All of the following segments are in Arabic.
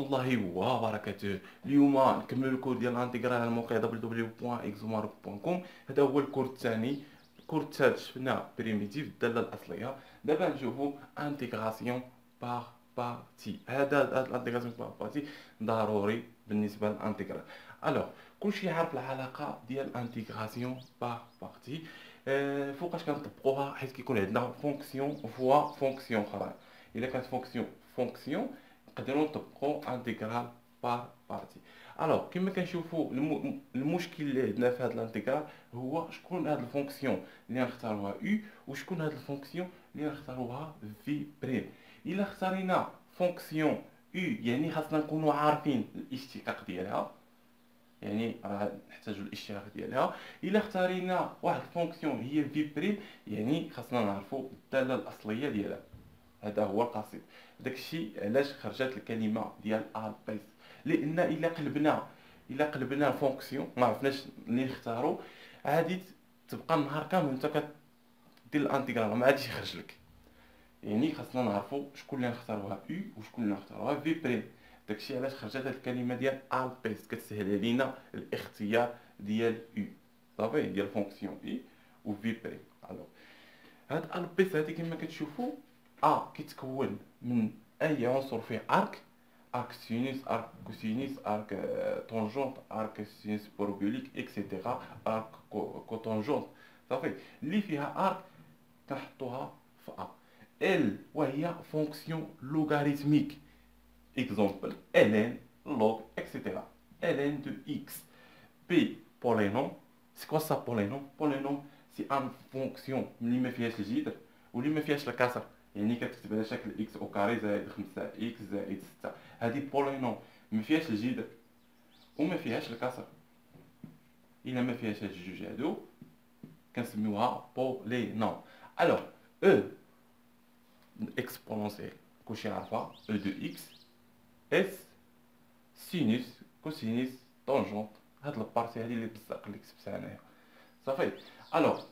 الله وبركاته. اليوم نكمل الكور ديال الانتيغرال على الموقع www.exomark.com. هذا هو الكور الثاني. الكور الثالث شفنا بريميتيف الداله الاصليه. دابا نشوفوا انتيغراسيون باغ بارتي. هذا الانتيغراسيون باغ بارتي ضروري بالنسبه للانتيغرال. الوغ كلشي عارف العلاقه ديال الانتيغراسيون باغ بارتي. فوقاش كنطبقوها؟ حيت كيكون عندنا فونكسيون فوا فونكسيون اخرى. الا كانت فونكسيون نقدروا نطبقوا انتيغرال بار بارتي. الوغ كما كنشوفوا المشكل اللي عندنا في هذا الانتيغرال هو شكون هاد الفونكسيون اللي نختاروها او وشكون هاد الفونكسيون اللي نختاروها في بريم. الا اختارينا فونكسيون او يعني خاصنا نكونوا عارفين الاشتقاق ديالها، يعني راه نحتاجوا الاشتراك ديالها. الا اختارينا واحد الفونكسيون هي في بريم يعني خاصنا نعرفوا الداله الاصليه ديالها. هذا هو القصيد. داكشي علاش خرجت الكلمه ديال البيس، لان الا قلبنا الفونكسيون ما عرفناش اللي نختاروا، عادي تبقى النهار كامل انت كدير الانتيغرال ما عادش يخرج لك. يعني خاصنا نعرفوا شكون اللي نختاروها او وشكون اللي نختاروها في بريم. داكشي علاش خرجت هاد الكلمه ديال البيس، كتسهل علينا الاختيار ديال او صافي ديال فونكسيون اي وفي بريم. الوغ هاد البيس هادي كما كتشوفوا كيتكون من اي عنصر فيه ارك سينوس، ارك كوسينوس، ارك طونجونت، ارك سينوس بارابوليك اكسيتيرا، ارك كوتونجونت. صافي اللي فيها ارك كنحطوها في ال وهي فونكسيون لوغاريتميك. اكزومبل ln log etc. ln de x. P polynôme. C'est quoi ça polynôme? Polynôme c'est une fonction اللي ما فيهاش الجذر واللي ما فيهاش الكسر، يعني كتكتب على شكل x او كاري زائد 5 x زائد 6. هذه بولينوم ما فيهاش الجذر وما فيهاش الكسر. الا ما فيهاش هاد الجوج هادو كنسميوها بولينوم. الوغ او اكسبونونسيال كلشي عارفها، او دو اكس اس سينوس كوسينوس طونجونت. هاد البارتي هادي اللي بزاف اللي كتبتها هنايا صافي. الوغ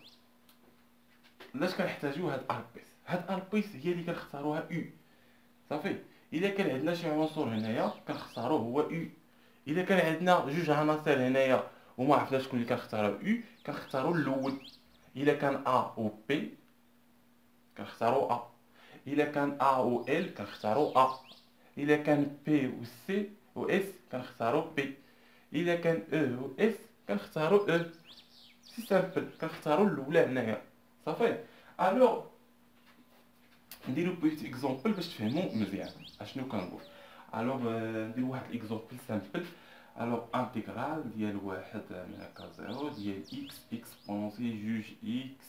علاش كنحتاجو هاد البيس؟ هاد البيس هي اللي كنختاروها او صافي. الا كان عندنا شي عنصر هنايا كنختاروه هو او. الا كان عندنا جوج عناصر هنايا وما عرفناش شكون اللي كنختارو او كنختارو الاول. الا كان ا و بي كنختارو ا، الا كان ا و ال كنختارو ا، الا كان بي و سي و اس كنختارو بي، الا كان او و اس كنختارو او. سي سامبل كنختارو الاولى هنايا صافي. الوغ نديرو بويت اكزومبل باش تفهموا مزيان اشنو كنقول. الوغ نديرو واحد الاكزومبل سامبل. الوغ انتيغرال ديال واحد من هكا زيرو ديال اكس اكسبونسي جوج اكس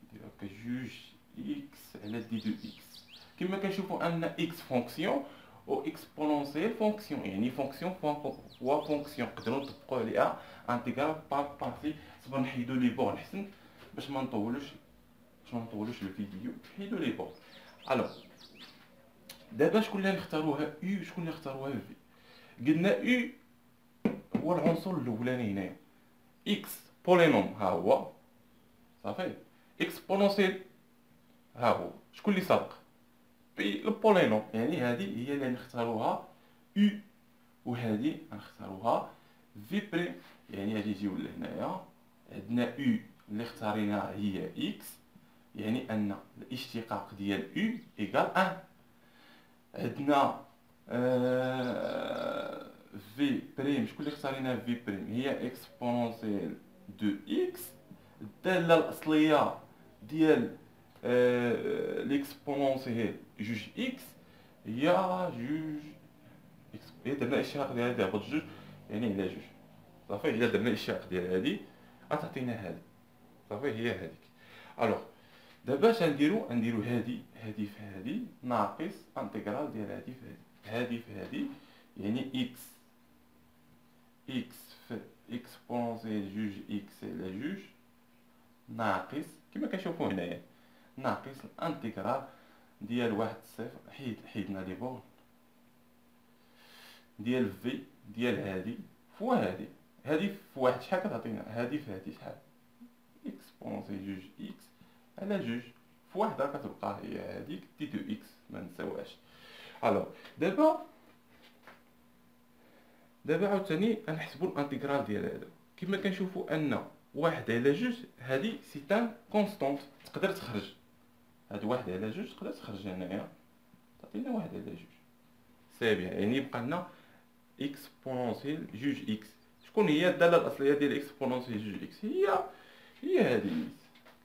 ندير هكا جوج اكس على دي دو اكس. كما كنشوفوا ان اكس فونكسيون و اكسبونونسيال فونكسيون، يعني فونكسيون فوا فونكسيون نقدروا نطبقوا عليها انتيغرال باغ بارتي. صبر نحيدو لي بون احسن باش ما نطولوش الفيديو. نحيدو لي بون. الوغ دابا شكون اللي نختاروها او وشكون اللي نختاروها في؟ قلنا او هو العنصر الاولاني هنايا، اكس بولينوم ها هو صافي، اكسبونونسيال ها هو. شكون اللي سابق؟ بي البولينوم، يعني هذه هي اللي نختاروها او وهذه نختاروها في بريم. يعني غادي نجيو لهنايا عندنا او اللي اختاريناها هي اكس، يعني ان الاشتقاق ديال او ايكال 1. عندنا في بريم شكون اللي اختاريناها في بريم هي اكسبونونسيال دو اكس. الداله الاصليه ديال ليكسبونونسيال جوج اكس هي جوج اكس. الا درنا اشتقاق ديال هادي هبط جوج يعني على جوج صافي. الا درنا الاشتقاق ديال هادي غتعطينا هادي صافي هي هاديك. الوغ دابا اش نديرو هادي في هادي ناقص انتيغرال ديال هادي في هادي في هادي، يعني اكس في اكسبونسيال جوج اكس على جوج ناقص كما كنشوفو هنايا ناقص الانتيغرال ديال واحد صفر. حيدنا لي بون ديال في ديال هادي فوا هادي في واحد شحال كتعطينا؟ هادي في هادي شحال؟ اكسبونسيال جوج اكس على جوج في واحدة كتبقى هي هاديك دي دو اكس ما نساوهاش. الوغ دابا دابا عاوتاني غنحسبوا الانتيغرال ديال هذا. كما كنشوفوا ان واحد على جوج هادي سي ان كونستونت تقدر تخرج. هاد واحد على جوج تقدر تخرج هنايا تعطينا واحد على جوج. سي يعني يبقى لنا اكسبونونسيال جوج اكس. شكون هي الداله الاصليه ديال اكسبونونسيال جوج اكس؟ هي هذه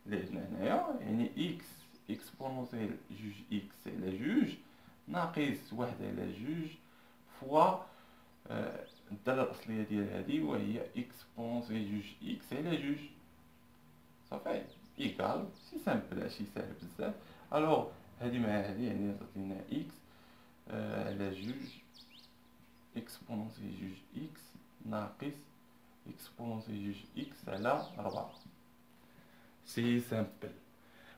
اللي عندنا هنايا، يعني اكس اكسبونونسيال جوج اكس على جوج ناقص واحد على جوج فوا الداله الاصليه ديال هذه وهي اكسبونونسيال جوج اكس على جوج. صافي ايكال سي سامبل، هادشي ساهل بزاف. الوغ هادي مع هادي يعني تعطينا اكس على جوج اكسبونونسيال جوج اكس ناقص اكسبونونسيال جوج اكس على 4. سي سامبل.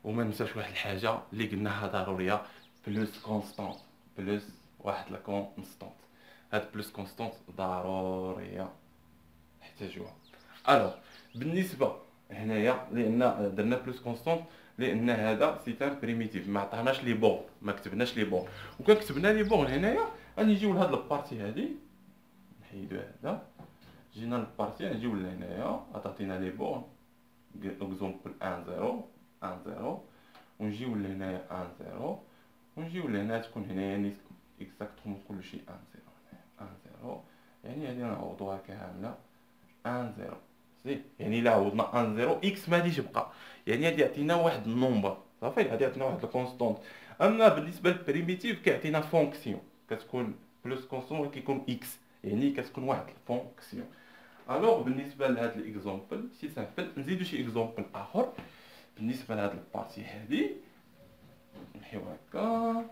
وما ننساش واحد الحاجه اللي قلناها ضروريه، بلوس كونستانت، بلوس واحد لا كونستانت. هاد بلوس كونستانت ضروريه نحتاجوها. الوغ بالنسبه هنايا لان درنا بلوس كونستانت لان هذا سي ان بريميتيف، ما عطاناش لي بون، ما كتبناش لي بون. وكان كتبنا لي بون هنايا غنجيو لهاد البارتي هادي، نحيدو هذا، جينا للبارتي نجيو لهنايا غتعطينا لي بون اكزومبل 1 0 1 0، ونجيو لهنايا 1 0، ونجيو لهنا تكون هنايا اكزاكتومون كلشي 1 0 1 0، يعني هادي نعوضوها كامله 1 0. سي يعني الا عوضنا 1 0 اكس ما غاديش يبقى، يعني غادي يعطينا واحد النومبر صافي، غادي يعطينا واحد الكونستونت. اما بالنسبه للبريميتيف كيعطينا فونكسيون كتكون بلوس كونستونت كيكون اكس، يعني كتكون واحد الفونكسيون. الوغ بالنسبه لهاد ليكزومبل سي سامبل، نزيدو شي اكزومبل اخر بالنسبه لهاد البارتي هادي. نحيو هكا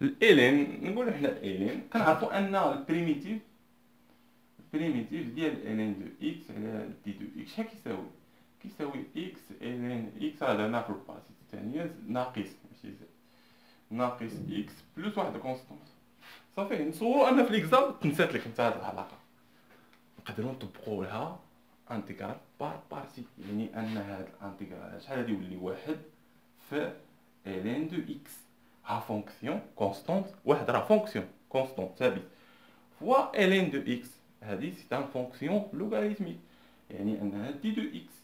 الالين، نقولو حنا الالين كنعرفو ان البريميتيف ديال الين دو اكس على دي دو اكس شحال كيساوي؟ كيساوي اكس الين اكس هذا هنا في البارتي الثانيه ناقص ماشي زائد ناقص اكس بلس واحد كونستونت. صافي نصورو ان في ليكزام تنسات لك انت هاد العلاقه، نقدروا نطبقوا لها انتيغرال بار بارتي، يعني ان هاد الانتيغرال شحال غادي يولي واحد في الين دو اكس ها فونكسيون كونستونت، واحد راه فونكسيون كونستونت ثابت فوا الين دو اكس هادي سي ان فونكسيون لوغاريتميك، يعني انها دي دو اكس.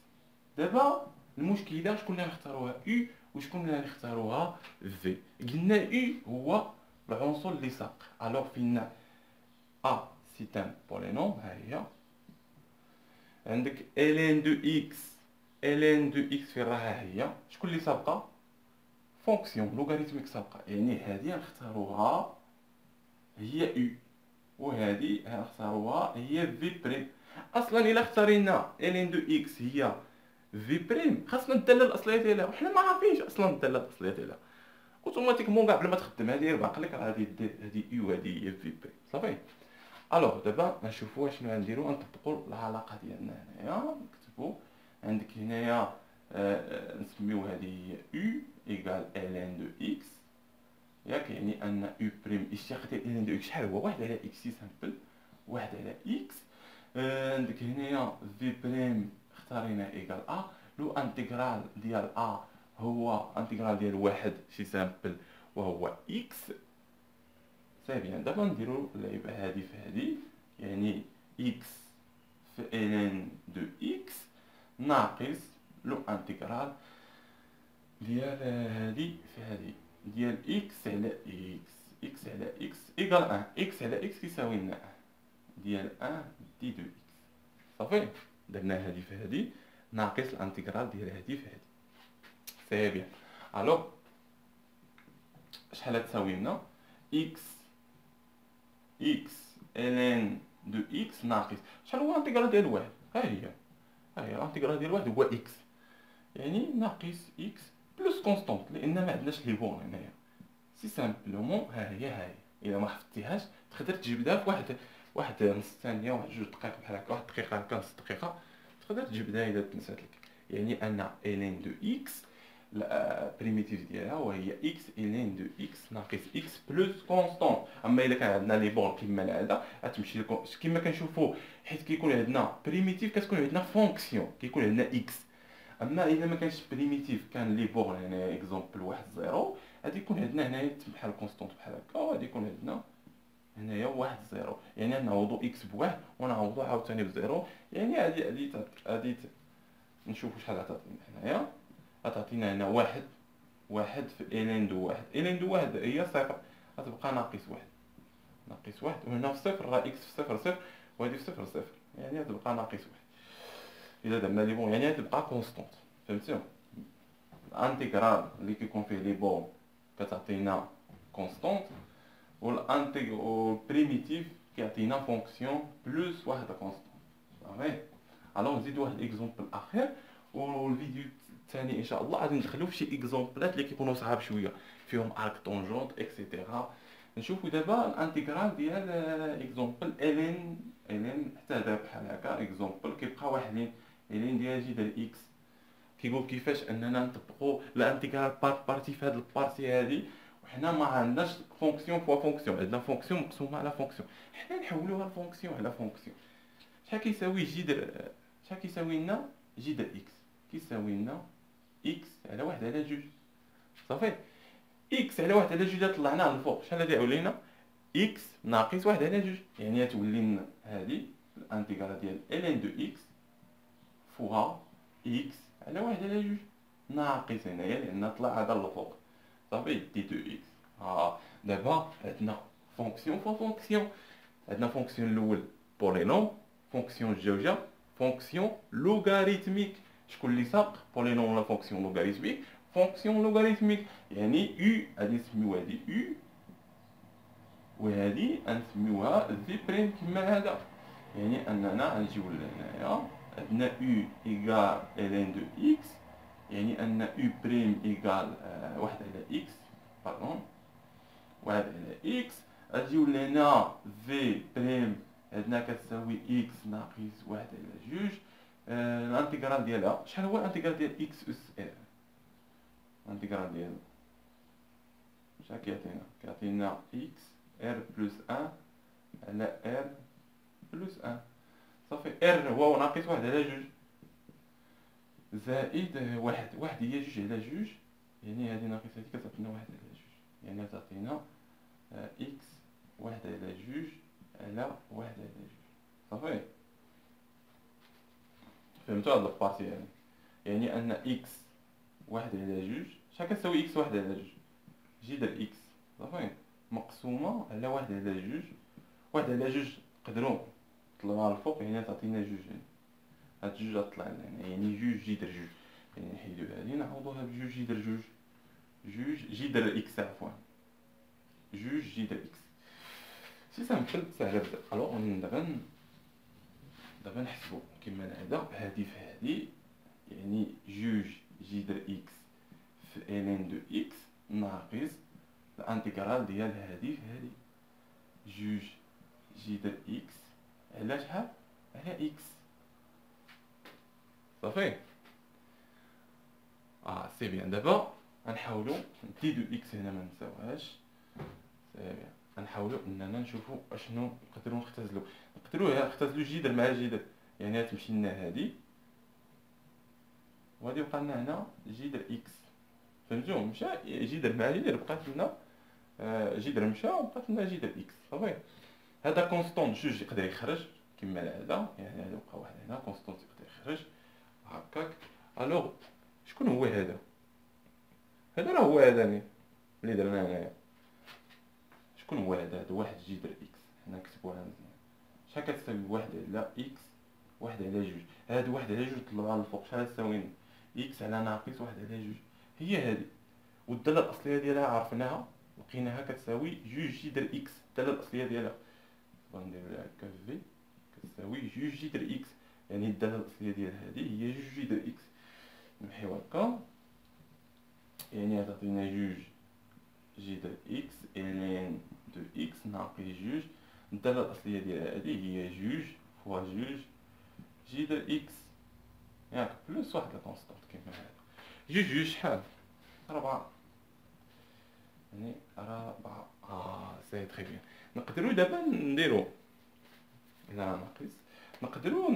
دابا المشكله شكون اللي نختاروها او وشكون اللي نختاروها في؟ قلنا او هو العنصر اللي ساق، الوغ فينا ا سي ان بولينوم، ها هي عندك الين دو اكس، الين دو اكس فين راها هي شكون اللي سابقه؟ فونكسيون لوغاريتميك سابقه، يعني هادي نختاروها هي او وهادي نختاروها هي في بريم. اصلا الا اختارينا الين دو اكس هي في بريم خاصنا الداله الاصليه ديالها، وحنا ما عارفينش اصلا الداله الاصليه ديالها. اوتوماتيكمون كاع بلا ما تخدم هادي بعقلك راه غادي دير هادي او هادي هي في بريم صافي. الوغ دابا نشوفوا شنو غنديروا، نطبقوا العلاقه ديالنا هنايا. نكتبوا عندك هنايا نسميو هذه هي او ايكال الين دو اكس، ياك يعني ان او بريم اشتقاق ديال الين دو اكس شحال هو؟ واحد على اكس سي سامبل، واحد على اكس. عندك هنايا في بريم اختارينا ايكال ا، لو انتيغرال ديال ا هو انتيغرال ديال واحد سي سامبل وهو اكس. سي بيان دابا نديرو اللعيبه هادي في هادي، يعني اكس في الين دو اكس ناقص لو انتيغرال ديال هادي في هادي ديال اكس على اكس، اكس على اكس ايكال 1، اكس على اكس كيساوي لنا 1 ديال 1 دي دو اكس. صافي درنا هادي في هادي ناقص الانتيغرال ديال هادي في هادي. سي بيان الوغ شحال تساوي لنا؟ اكس الين دو اكس ناقص شحال هو الانتيغرال ديال واحد؟ ها هي الانتيغرال ديال واحد هو اكس، يعني ناقص اكس بلس كونستونت لان ما عندناش لي بون هنايا. سي سامبلومون ها هي الا ما حفظتيهاش تقدر تجبدها في واحد نص ثانيه، واحد جوج دقائق بحال هكا، واحد دقيقه هكا، نص دقيقه تقدر تجبدها الا تنسات لك. يعني ان الين دو اكس بريميتيف ديالها وهي اكس الين دو اكس ناقص اكس بلس كونستونت. اما الا كان عندنا لي بون كيما العاده غتمشي لكم كيما كنشوفوا، حيت كيكون عندنا بريميتيف كتكون عندنا فونكسيون كيكون عندنا اكس. اما الا ما كانش بريميتيف كان لي بون هنا اكزومبل واحد زيرو غادي يكون عندنا هنايا بحال كونستونط بحال هكا، وغادي يكون عندنا هنايا واحد زيرو، يعني نعوضو اكس بواحد ونعوضو عاوتاني بزيرو. يعني هادي نشوفو شحال غتعطينا هنايا. غتعطينا هنا واحد في الين دو واحد، الين دو واحد هي صفر، غتبقى ناقص واحد، ناقص واحد. وهنا في صفر راه اكس في صفر صفر، وهادي في صفر صفر، يعني غتبقى ناقص واحد. الا درنا لي بون يعني غتبقى كونستونط، فهمتيو؟ الانتيغرال اللي كيكون فيه لي بون كتعطينا كونستونط، والبريميتيف كيعطينا فونكسيون بلوس واحد كونستونط. صافي. الوغ نزيد واحد اكزومبل اخر، والفيديو الثاني ان شاء الله غادي ندخلو في شي اكزومبلات اللي كيكونوا صعاب شويه، فيهم ارك طونجونت اكسيتيرا. نشوفوا دابا الانتيغرال ديال اكزومبل الين حتى هذا بحال هكا اكزومبل كيبقى واحد الين ديال جي ديال اكس. كيقول كيفاش اننا نطبقوا الانتيغرال بارتي في هذه البارتي هذه، وحنا ما عندناش فونكسيون فوا فونكسيون، عندنا فونكسيون مقسومه على فونكسيون، حنا نحولوها لفونكسيون على فونكسيون. شحال كيساوي شحال كيساوي لنا جي د اكس؟ كيساوي لنا اكس على واحد على جوج. صافي. اكس على واحد على جوج طلعناه للفوق، شحال غادي يعول لينا؟ اكس ناقص واحد على جوج، يعني غتولي لنا هذه الانتيغرال ديال الين دو اكس فوها اكس على واحد على جوج ناقص هنايا لان طلع هذا للفوق. صافي. دي دو اكس. دابا عندنا فونكسيون فوا فونكسيون، عندنا فونكسيون الاول بولينوم، فونكسيون الجوجه فونكسيون لوغاريتميك. شكون اللي ساق بولينوم ولا فونكسيون لوغاريتميك؟ فونكسيون لوغاريتميك، يعني يو غادي نسميوها هادي يو، وهادي غنسميوها في بريم كما هذا. يعني اننا غنجيو لهنايا عندنا يو ايكال الين دو اكس، يعني ان يو بريم ايكال واحد على اكس، باردون، واحد على اكس. غنجيو لهنا في بريم عندنا كتساوي اكس ناقص واحد على جوج. الانتيغرال ديالها شحال هو؟ الانتيغرال ديال اكس اس ار، الانتيغرال ديالو شحال كيعطينا اكس ار بلس ان على ار بلس ان. صافي. ار هو ناقص واحد على جوج زائد واحد هي جوج على جوج، يعني هادي ناقص هادي كتعطينا واحد على جوج، يعني تعطينا اكس واحد على جوج على واحد على جوج. صافي. فهمتوا هاد البارتي يعني؟ يعني ان اكس واحد على جوج شحال كتساوي اكس واحد على جوج؟ جي ديال اكس. صافي. مقسومه على واحد على جوج. واحد على جوج نقدروا نطلعوها الفوق، يعني تعطينا جوج، يعني هاد جوج غتطلع لنا، يعني جوج جي در جوج، يعني نحيدو هادي نعوضوها بجوج جي در جوج، جوج جي در اكس عفوا، جوج جي در اكس. سي سامبل ساهله بزاف. الوغ دابا نحسبو كيما هذا، هادي في هادي، يعني جوج جي در اكس في الين دو اكس ناقص الانتيغرال ديال هادي في هادي، جوج جي در اكس على شحال؟ على اكس. صافي. سي بيان. دابا غنحاولو نديدو اكس هنا ما نساوهاش. سي بيان. غنحاولو اننا نشوفو اشنو نقدرو نختزلو. نختزلو جدر مع جدر، يعني غتمشي لنا هادي وغادي يبقى لنا هنا جدر اكس. فهمتو؟ مشى جدر مع جدر بقات لنا جدر مشى وبقات لنا جدر اكس. صافي. هذا كونستونط جوج يقدر يخرج كما العاده، يعني غادي يبقى واحد هنا كونستونط يقدر يخرج هكاك. الوغ شكون هو هذا؟ هذا راه هو هذا اللي درنا هنايا. شكون هو هذا واحد جدر اكس؟ حنا نكتبوها مزيان. شحال كتساوي واحد على اكس واحد على جوج؟ هاد واحد على جوج طلعوها للفوق، شحال تساوي؟ اكس على ناقص واحد على جوج هي هادي، والداله الاصليه ديالها عرفناها لقيناها كتساوي جوج جدر اكس. الداله الاصليه ديالها غنديرو لها هكا في كتساوي جوج جدر اكس، يعني الداله الاصليه ديال هادي هي جوج جدر اكس. نمحيو هكا، يعني غتعطينا جوج جدر اكس الين دو اكس ناقص جوج. الداله الاصليه ديال هادي هي جوج فوا جوج جدر اكس، ياك بلوس واحد الكونستونط كيما هذا. جوج شحال؟ 4، يعني 4. سي تري بيان. نقدروا دابا نديرو، الا ناقص نقدروا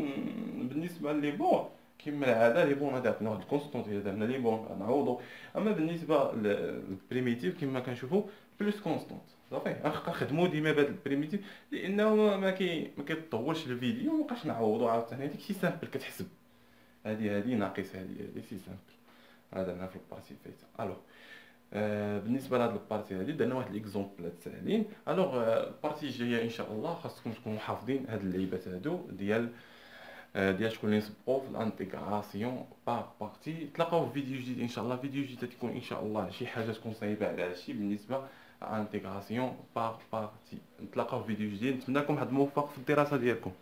بالنسبه لي بون كما العاده لي بون عطينا واحد الكونستونت الا درنا لي بون نعوضو. اما بالنسبه للبريميتيف كما كنشوفوا بلوس كونستونت صافي غنبقى نخدمو ديما بهذا البريميتيف لانه ما كيتطولش الفيديو ومابقاش نعوضو عاوتاني هذيك شي سامبل كتحسب هذه ناقص هذه سي سامبل. هذا درنا في البارتي فايته. الوغ بالنسبه لهاد البارتي هادي درنا واحد ليكزومبلات ساهلين. الوغ البارتي الجايه ان شاء الله خاصكم تكونوا حافظين هاد اللعيبات هادو ديال شكون اللي نسبقوا في الانتيغراسيون باغ بارتي. تلاقاو في فيديو جديد ان شاء الله. فيديو جديد تكون ان شاء الله شي حاجه تكون صعيبه على هادشي بالنسبه لانتيغراسيون باغ بارتي. نتلاقاو في فيديو جديد. نتمنى لكم واحد الموفق في الدراسه ديالكم.